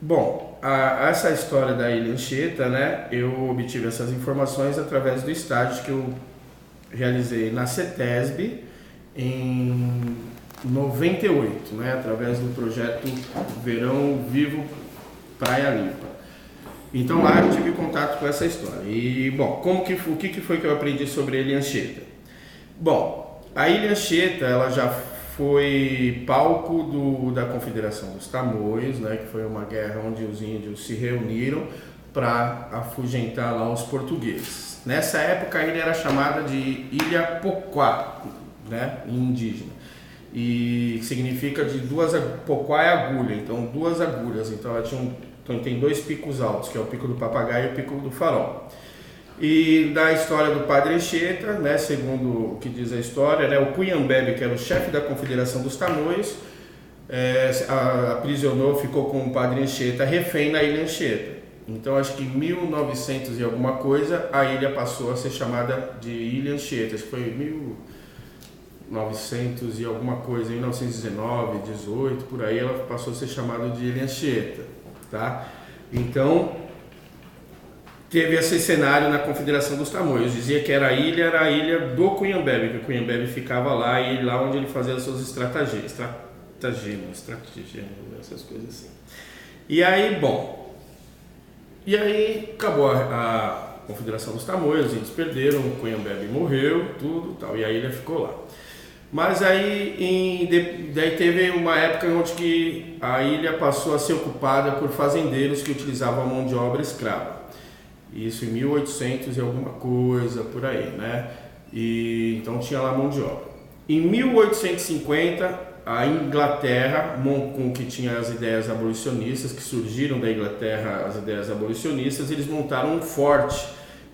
Bom, essa história da Ilha Anchieta, né, eu obtive essas informações através do estágio que eu realizei na CETESB em 98, né, através do projeto Verão Vivo Praia Limpa. Então lá eu tive contato com essa história. E, bom, o que foi que eu aprendi sobre a Ilha Anchieta? Bom, a Ilha Anchieta, ela já foi palco da Confederação dos Tamoios, né, que foi uma guerra onde os índios se reuniram para afugentar lá os portugueses. Nessa época a ilha era chamada de Ilha Poquá, né, em indígena, e significa Poquá é agulha, então duas agulhas, então ela então tem dois picos altos, que é o Pico do Papagaio e o Pico do Farol. E da história do Padre Anchieta, né, segundo o que diz a história, né, o Cunhambebe, que era o chefe da Confederação dos Tamoios, aprisionou, ficou com o Padre Anchieta refém na Ilha Anchieta. Então acho que em 1900 e alguma coisa a ilha passou a ser chamada de Ilha Anchieta, acho que foi 1900 e alguma coisa, em 1919, 18, por aí ela passou a ser chamada de Ilha Anchieta, tá? Então teve esse cenário na Confederação dos Tamoios, dizia que era a ilha do Cunhambebe, que o Cunhambebe ficava lá e lá onde ele fazia as suas estratagemas, essas coisas assim. E aí, bom, acabou a Confederação dos Tamoios, eles perderam, o Cunhambebe morreu, tudo tal, e a ilha ficou lá. Mas aí daí teve uma época onde que a ilha passou a ser ocupada por fazendeiros que utilizavam a mão de obra escrava. Isso em 1800 e alguma coisa, por aí, né? E então tinha lá mão de obra. Em 1850, a Inglaterra, que tinha as ideias abolicionistas, que surgiram da Inglaterra, as ideias abolicionistas, eles montaram um forte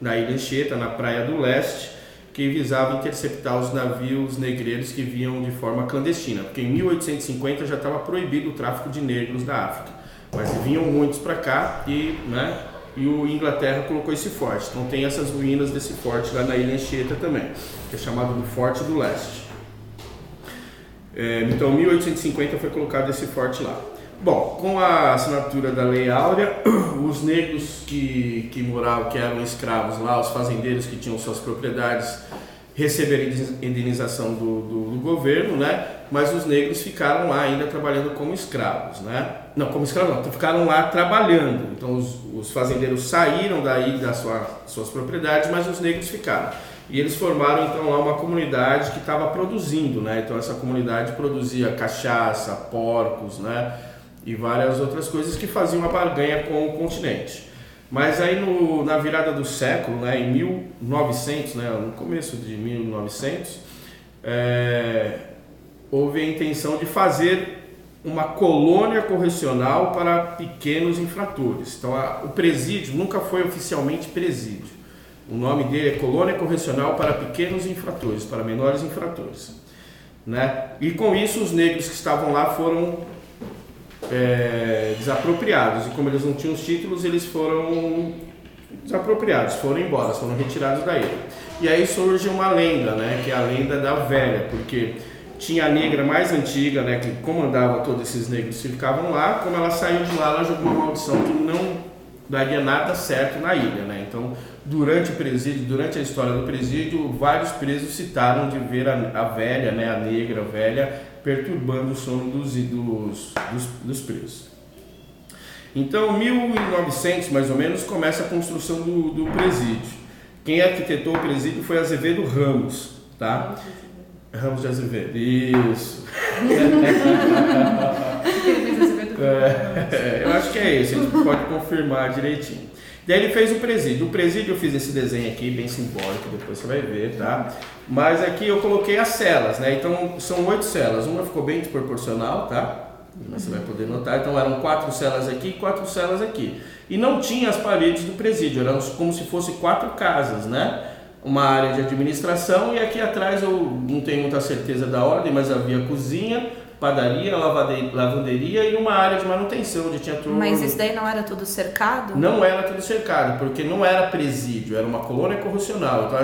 na Ilha Anchieta, na Praia do Leste, que visava interceptar os navios negreiros que vinham de forma clandestina, porque em 1850 já estava proibido o tráfico de negros da África, mas vinham muitos para cá e, né? E o Inglaterra colocou esse forte. Então tem essas ruínas desse forte lá na Ilha Anchieta também, que é chamado do Forte do Leste. Então em 1850 foi colocado esse forte lá. Bom, com a assinatura da Lei Áurea, os negros que moravam, que eram escravos lá, os fazendeiros que tinham suas propriedades, receberam indenização do governo, né? Mas os negros ficaram lá ainda trabalhando como escravos, né? Não, como escravos não, ficaram lá trabalhando. Então os fazendeiros saíram daí das suas propriedades, mas os negros ficaram. E eles formaram então lá uma comunidade que estava produzindo, né? Então essa comunidade produzia cachaça, porcos, né? E várias outras coisas que faziam uma barganha com o continente. Mas aí na virada do século, né, em 1900, né, no começo de 1900, houve a intenção de fazer uma colônia correcional para pequenos infratores. Então o presídio nunca foi oficialmente presídio. O nome dele é Colônia Correcional para Pequenos Infratores, para menores infratores, né? E com isso os negros que estavam lá foram desapropriados, e como eles não tinham os títulos, eles foram desapropriados, foram embora, foram retirados da ilha. E aí surge uma lenda, né, que é a lenda da velha, porque tinha a negra mais antiga, né, que comandava todos esses negros que ficavam lá. Como ela saiu de lá, ela jogou uma maldição que não daria nada certo na ilha, né? Então, durante o presídio, durante a história do presídio, vários presos citaram de ver a velha, né, a negra velha, perturbando o sono dos presos. Então, em 1900, mais ou menos, começa a construção do presídio. Quem arquitetou o presídio foi Azevedo Ramos, tá? Ramos de Azevedo, isso. Eu acho que é isso, a gente pode confirmar direitinho. Daí ele fez o presídio. O presídio eu fiz esse desenho aqui, bem simbólico, depois você vai ver, tá? Mas aqui eu coloquei as celas, né? Então são 8 celas, uma ficou bem desproporcional, tá? Mas você vai poder notar, então eram 4 celas aqui e 4 celas aqui. E não tinha as paredes do presídio, eram como se fossem 4 casas, né? Uma área de administração, e aqui atrás eu não tenho muita certeza da ordem, mas havia cozinha, padaria, lavanderia e uma área de manutenção, onde tinha turma. Mas isso daí não era tudo cercado? Não era tudo cercado, porque não era presídio, era uma colônia correcional. Então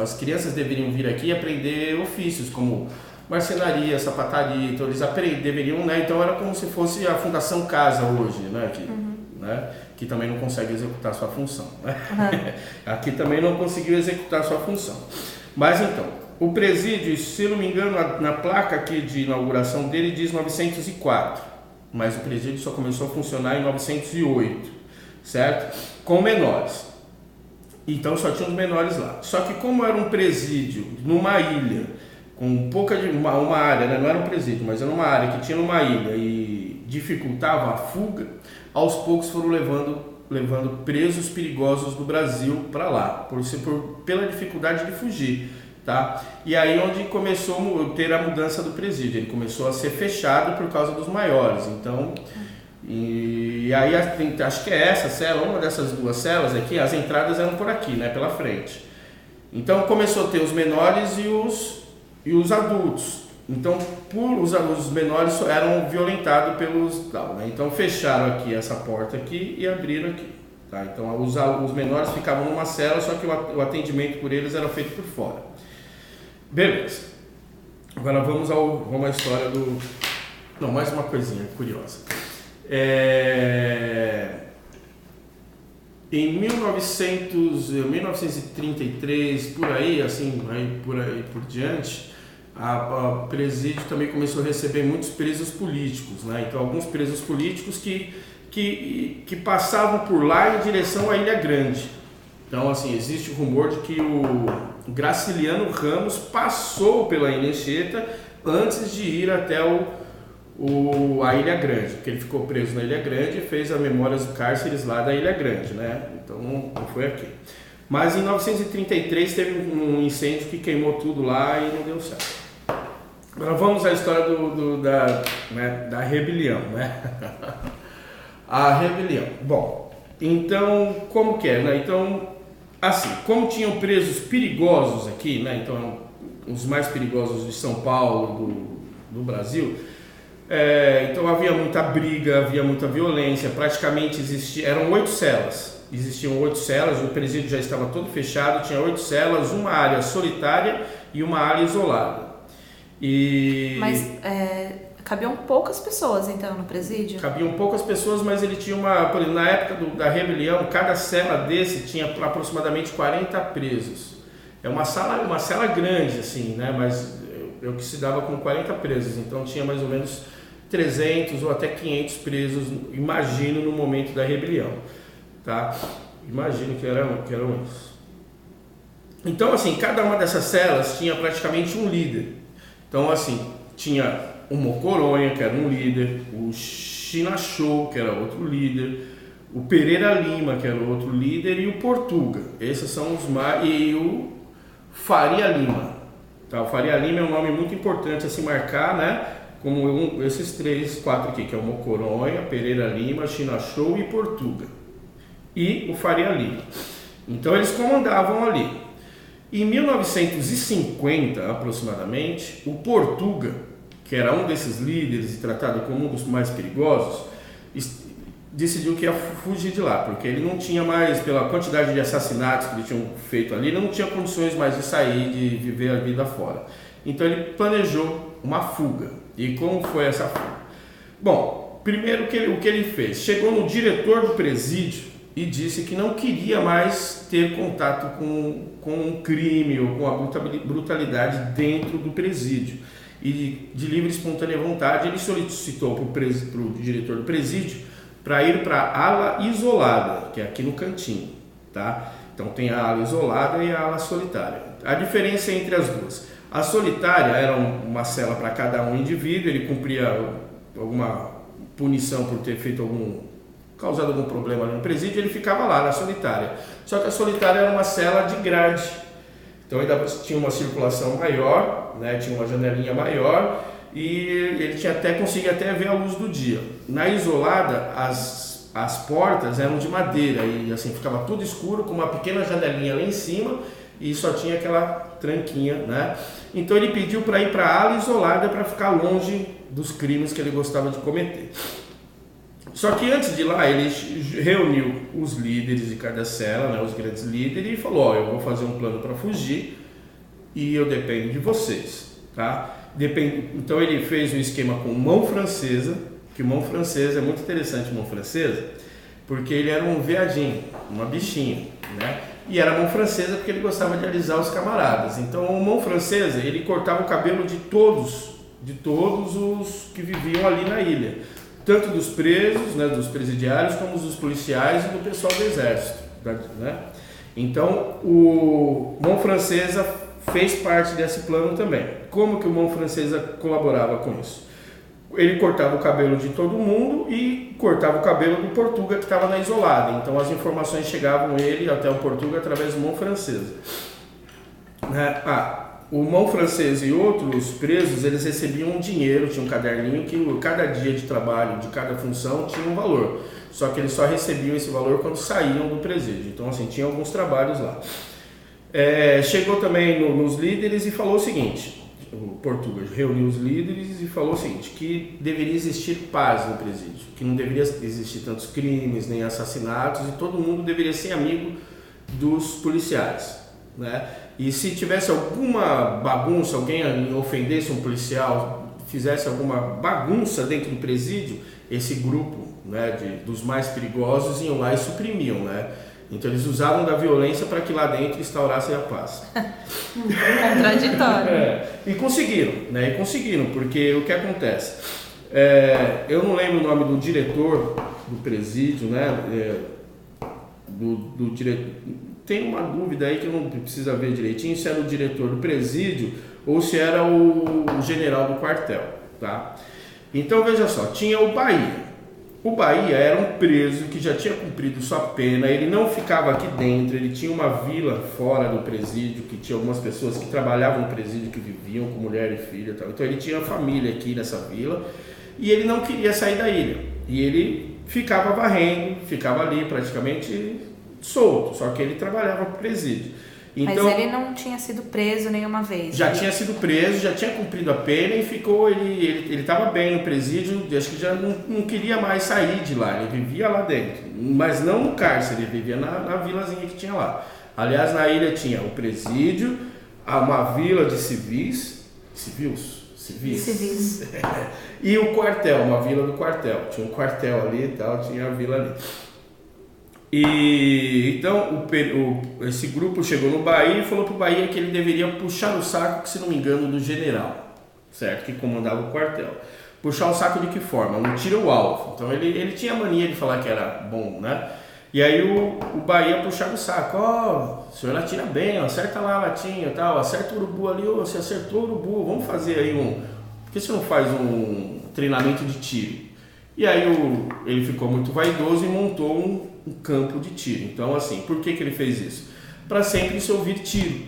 as crianças deveriam vir aqui e aprender ofícios como marcenaria, sapataria, então eles deveriam, né? Então era como se fosse a Fundação Casa hoje, né? Que também não consegue executar sua função, né? Aqui também não conseguiu executar sua função. Mas então, o presídio, se não me engano, na placa aqui de inauguração dele diz 904, mas o presídio só começou a funcionar em 908, certo? Com menores. Então só tinha os menores lá. Só que como era um presídio numa ilha, com uma área, né? Não era um presídio, mas era uma área que tinha numa ilha e dificultava a fuga, aos poucos foram levando presos perigosos do Brasil para lá, pela dificuldade de fugir, tá? E aí onde começou a ter a mudança do presídio, ele começou a ser fechado por causa dos maiores, então... E aí acho que é essa cela, uma dessas duas celas aqui, as entradas eram por aqui, né, pela frente. Então começou a ter os menores e os adultos. Então os menores eram violentados pelos... né? Então fecharam aqui essa porta aqui e abriram aqui. Tá? Então os menores ficavam numa cela, só que o atendimento por eles era feito por fora. Beleza. Agora vamos à história do... Não, mais uma coisinha curiosa. Em 1933, por aí, assim, por aí por diante, a presídio também começou a receber muitos presos políticos, né? Então, alguns presos políticos que passavam por lá em direção à Ilha Grande. Então, assim, existe o rumor de que o Graciliano Ramos passou pela Ilha Anchieta antes de ir até a Ilha Grande, porque ele ficou preso na Ilha Grande e fez as memórias do cárceres lá da Ilha Grande, né? Então não foi aqui. Mas em 1933 teve um incêndio que queimou tudo lá e não deu certo. Agora vamos à história da rebelião, né? A rebelião. Bom, então como que é, né? Então, assim, como tinham presos perigosos aqui, né? Então, os mais perigosos de São Paulo, do Brasil... então havia muita briga, havia muita violência, praticamente eram 8 celas, existiam 8 celas, o presídio já estava todo fechado, tinha 8 celas, uma área solitária e uma área isolada. Mas cabiam poucas pessoas então no presídio? Cabiam poucas pessoas, mas ele tinha por exemplo, na época da rebelião, cada cela desse tinha aproximadamente 40 presos. É uma cela grande assim, né? Mas o que se dava com 40 presos, então tinha mais ou menos 300 ou até 500 presos, imagino, no momento da rebelião, tá? Imagino que eram isso. Então, assim, cada uma dessas celas tinha praticamente um líder. Então, assim, tinha o Mocoronha, que era um líder, o Chinachou, que era outro líder, o Pereira Lima, que era outro líder, e o Portuga. Esses são os mais... e o Faria Lima. Tá? O Faria Lima é um nome muito importante a se marcar, né? Como esses 4 aqui, que é o Mocoronha, Pereira Lima, Chinachou e Portuga. E o Faria Lima. Então eles comandavam ali. Em 1950, aproximadamente, o Portuga, que era um desses líderes e tratado como um dos mais perigosos, decidiu que ia fugir de lá, porque ele não tinha mais, pela quantidade de assassinatos que eles tinham feito ali, ele não tinha condições mais de sair, de viver a vida fora. Então ele planejou uma fuga. E como foi essa fuga? Bom, primeiro o que ele fez? Chegou no diretor do presídio e disse que não queria mais ter contato com um crime ou com a brutalidade dentro do presídio. E de livre e espontânea vontade ele solicitou para o diretor do presídio para ir para a ala isolada, que é aqui no cantinho, tá? Então tem a ala isolada e a ala solitária. A diferença entre as duas: a solitária era uma cela para cada um indivíduo, ele cumpria alguma punição por ter causado algum problema no presídio, ele ficava lá na solitária. Só que a solitária era uma cela de grade, então ainda tinha uma circulação maior, né? Tinha uma janelinha maior e ele conseguia até ver a luz do dia. Na isolada, as portas eram de madeira e assim ficava tudo escuro, com uma pequena janelinha lá em cima e só tinha aquela tranquinha, né? Então ele pediu para ir para a ala isolada para ficar longe dos crimes que ele gostava de cometer. Só que antes de ir lá, ele reuniu os líderes de cada cela, né, os grandes líderes, e falou: eu vou fazer um plano para fugir e eu dependo de vocês, tá? Então ele fez um esquema com mão francesa, que mão francesa é muito interessante, mão francesa, porque ele era um veadinho, uma bichinha, né? E era mão francesa porque ele gostava de alisar os camaradas. Então, mão francesa, ele cortava o cabelo de todos os que viviam ali na ilha, tanto dos presos, né, dos presidiários, como dos policiais e do pessoal do exército, né? Então, o mão francesa fez parte desse plano também. Como que o mão francesa colaborava com isso? Ele cortava o cabelo de todo mundo e cortava o cabelo do Portuga que estava na isolada. Então as informações chegavam ele até o Portuga através do mão francesa. O mão francesa e outros presos, eles recebiam um dinheiro, tinha um caderninho que cada dia de trabalho, de cada função, tinha um valor. Só que eles só recebiam esse valor quando saíam do presídio. Então assim, tinha alguns trabalhos lá. Chegou também nos líderes e falou o seguinte: o Portuga reuniu os líderes e falou o seguinte, que deveria existir paz no presídio, que não deveria existir tantos crimes nem assassinatos e todo mundo deveria ser amigo dos policiais, né? E se tivesse alguma bagunça, alguém ofendesse um policial, fizesse alguma bagunça dentro do presídio, esse grupo, né, dos mais perigosos iam lá e suprimiam, né? Então eles usavam da violência para que lá dentro instaurassem a paz. Contraditório. E conseguiram, né? E conseguiram, porque o que acontece? Eu não lembro o nome do diretor do presídio, né? Do diretor. Tem uma dúvida aí que eu não precisa ver direitinho se era o diretor do presídio ou se era o general do quartel, tá? Então veja só, tinha o Bahia. O Bahia era um preso que já tinha cumprido sua pena, ele não ficava aqui dentro, ele tinha uma vila fora do presídio, que tinha algumas pessoas que trabalhavam no presídio, que viviam com mulher e filha e tal. Então ele tinha família aqui nessa vila e ele não queria sair da ilha. E ele ficava varrendo, ficava ali praticamente solto, só que ele trabalhava no presídio. Então, mas ele não tinha sido preso nenhuma vez. Já tinha sido preso, já tinha cumprido a pena e ficou, ele estava bem no presídio, acho que já não queria mais sair de lá, ele vivia lá dentro, mas não no cárcere, ele vivia na vilazinha que tinha lá. Aliás, na ilha tinha o presídio, uma vila de civis e o quartel, uma vila do quartel, tinha um quartel ali e tal, tinha a vila ali. E então esse grupo chegou no Bahia e falou para o Bahia que ele deveria puxar o saco, que se não me engano, do general, certo? Que comandava o quartel. Puxar o saco de que forma? Um tiro ao alvo. Então ele tinha a mania de falar que era bom, né? E aí o Bahia puxava o saco. O senhor atira bem, acerta lá a latinha, tal, acerta o urubu ali, você acertou o urubu, vamos fazer aí por que você não faz um treinamento de tiro? E aí ele ficou muito vaidoso e montou um campo de tiro. Então assim, por que ele fez isso? Para sempre se ouvir tiro,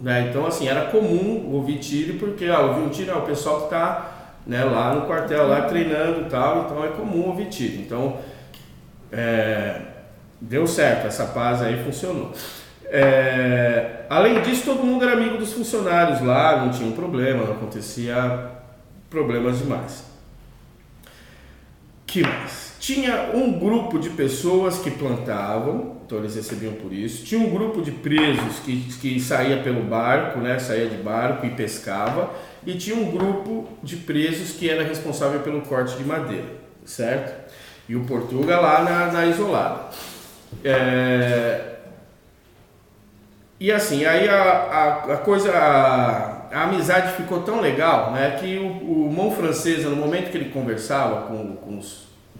né? Então assim, era comum ouvir tiro porque ouvir um tiro, o pessoal que está, né, lá no quartel lá treinando e tal, então é comum ouvir tiro. Então deu certo, essa paz aí funcionou. Além disso, todo mundo era amigo dos funcionários lá, não tinha um problema, não acontecia problemas demais. Que mais? Tinha um grupo de pessoas que plantavam, então eles recebiam por isso. Tinha um grupo de presos que saía pelo barco, né? Saía de barco e pescava. E tinha um grupo de presos que era responsável pelo corte de madeira, certo? E o Portuga lá na isolada. E assim, aí a amizade ficou tão legal, né, que o mão francesa, no momento que ele conversava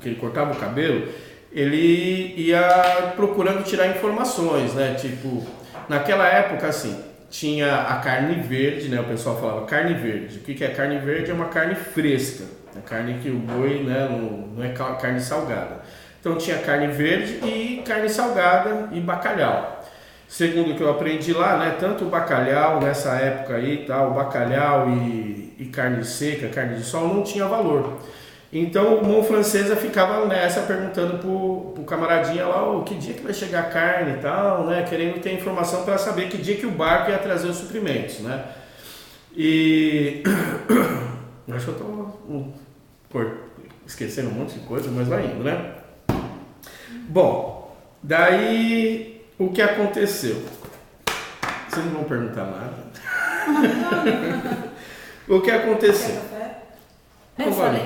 que ele cortava o cabelo, ele ia procurando tirar informações, né, tipo, naquela época assim, tinha a carne verde, né, o pessoal falava carne verde. O que é carne verde? É uma carne fresca, a carne que o boi, né, não é carne salgada. Então tinha carne verde e carne salgada e bacalhau. Segundo o que eu aprendi lá, né, tanto o bacalhau nessa época aí, tá, o bacalhau e carne seca, carne de sol não tinha valor. Então o mão francesa ficava nessa perguntando pro camaradinha lá, que dia que vai chegar a carne e tal, né, querendo ter informação para saber que dia que o barco ia trazer os suprimentos, né. E acho que eu tô esquecendo um monte de coisa, mas vai indo, né. Bom, daí o que aconteceu? Vocês não vão perguntar nada. O que aconteceu?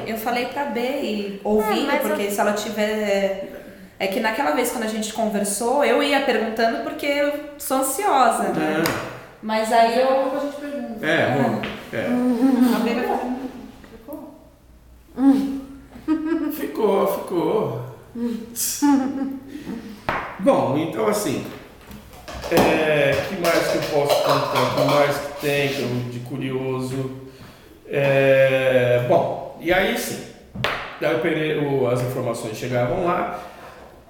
Eu falei pra B e ouvindo, porque se ela tiver... É que naquela vez quando a gente conversou, eu ia perguntando porque eu sou ansiosa, né? Mas aí a gente pergunta. Bom. A B vai falar. Ficou. Bom, então assim, que mais que eu posso contar? Que mais que tem de curioso? Bom, e aí sim, daí as informações chegavam lá,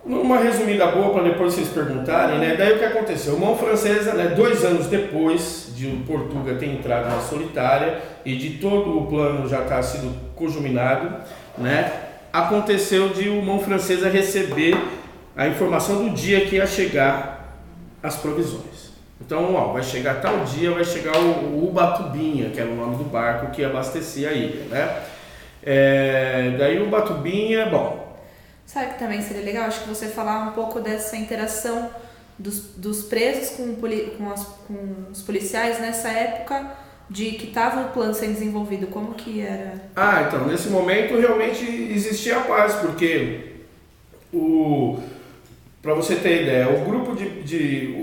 uma resumida boa para depois vocês perguntarem, né? Daí o que aconteceu? O Mão Francesa, né, 2 anos depois de o Portuga ter entrado na solitária e de todo o plano já estar sido conjuminado, né? Aconteceu de o Mão Francesa receber a informação do dia que ia chegar as provisões. Então, vai chegar tal dia, vai chegar o Ubatubinha, que era o nome do barco que abastecia a ilha, né? Daí o Ubatubinha, bom... Sabe que também seria legal? Acho que você falar um pouco dessa interação dos presos com os policiais nessa época de que estava o plano sendo desenvolvido. Como que era? Então, nesse momento realmente existia paz, porque para você ter ideia, o grupo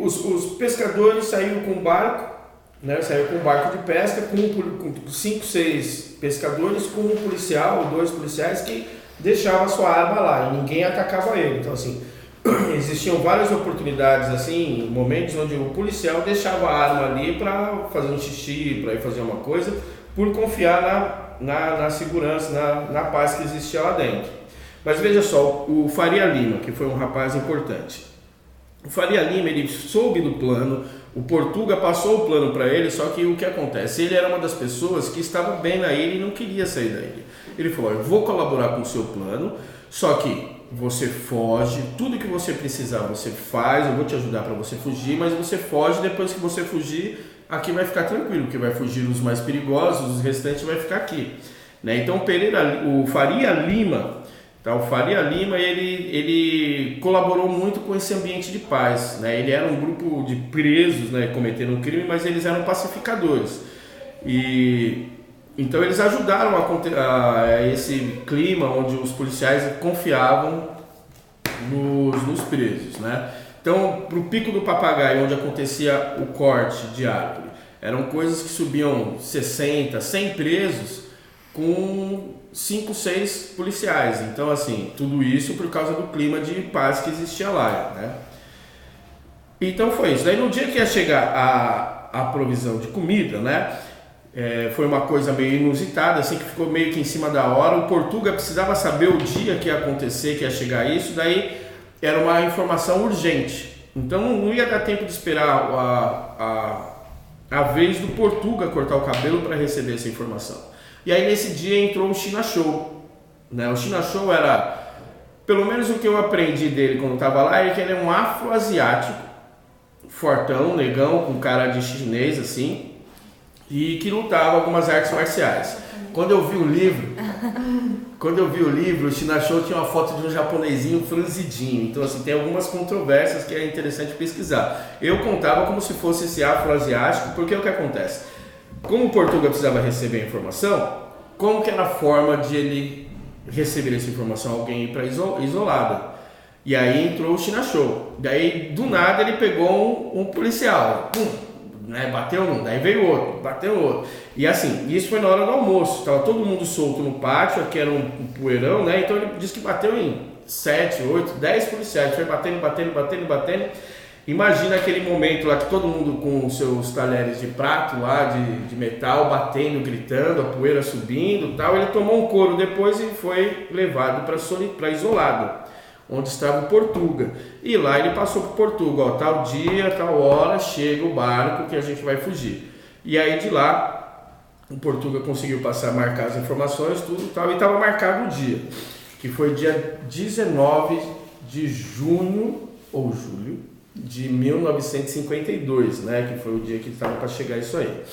os pescadores saíram com barco, né? Saíram com um barco de pesca com 5, 6 pescadores, com um policial ou 2 policiais que deixavam a sua arma lá e ninguém atacava ele. Então assim, existiam várias oportunidades, assim, momentos onde o policial deixava a arma ali para fazer um xixi, para ir fazer uma coisa, por confiar na segurança, na paz que existia lá dentro. Mas veja só, o Faria Lima, que foi um rapaz importante. O Faria Lima, ele soube do plano, o Portuga passou o plano para ele, só que o que acontece? Ele era uma das pessoas que estava bem na ilha e não queria sair da ilha. Ele falou, eu vou colaborar com o seu plano, só que você foge, tudo que você precisar você faz, eu vou te ajudar para você fugir, mas você foge, depois que você fugir, aqui vai ficar tranquilo, porque vai fugir os mais perigosos, os restantes vai ficar aqui. Né? Então o Faria Lima, ele colaborou muito com esse ambiente de paz. Né? Ele era um grupo de presos, né, cometendo um crime, mas eles eram pacificadores. Então eles ajudaram a esse clima onde os policiais confiavam nos presos, né? Então, para o Pico do Papagaio, onde acontecia o corte de árvore, eram coisas que subiam 60, 100 presos com 5, 6 policiais. Então, assim, tudo isso por causa do clima de paz que existia lá, né? Então foi isso. Daí no dia que ia chegar a provisão de comida, né? Foi uma coisa meio inusitada, assim, que ficou meio que em cima da hora. O Portuga precisava saber o dia que ia acontecer, que ia chegar isso, daí era uma informação urgente. Então não ia dar tempo de esperar a vez do Portuga cortar o cabelo para receber essa informação. E aí nesse dia entrou o China Show. Né? O China Show era, pelo menos o que eu aprendi dele quando estava lá, é que ele é um afro-asiático, fortão, negão, com cara de chinês, assim, e que lutava algumas artes marciais. Quando eu vi o livro, o China Show tinha uma foto de um japonesinho franzidinho. Então, assim, tem algumas controvérsias que é interessante pesquisar. Eu contava como se fosse esse afro-asiático, porque o que acontece? Como o Portuga precisava receber a informação, como que era a forma de ele receber essa informação? Alguém ir para isolada. E aí entrou o China Show. Daí, do nada, ele pegou um policial. Né, bateu um, daí veio outro, bateu outro. E assim, isso foi na hora do almoço, estava todo mundo solto no pátio, aqui era um poeirão, né? Então ele disse que bateu em 7, 8, 10 policiais, foi batendo. Imagina aquele momento lá que todo mundo com os seus talheres de prato lá, de metal, batendo, gritando, a poeira subindo e tal. Ele tomou um couro depois e foi levado para isolado, onde estava o Portuga. E lá ele passou para o Portuga, ó, tal dia, tal hora, chega o barco que a gente vai fugir. E aí de lá, o Portuga conseguiu marcar as informações, tudo e tal, e estava marcado o dia, que foi dia 19 de junho ou julho de 1952, né, que foi o dia que estava para chegar isso aí.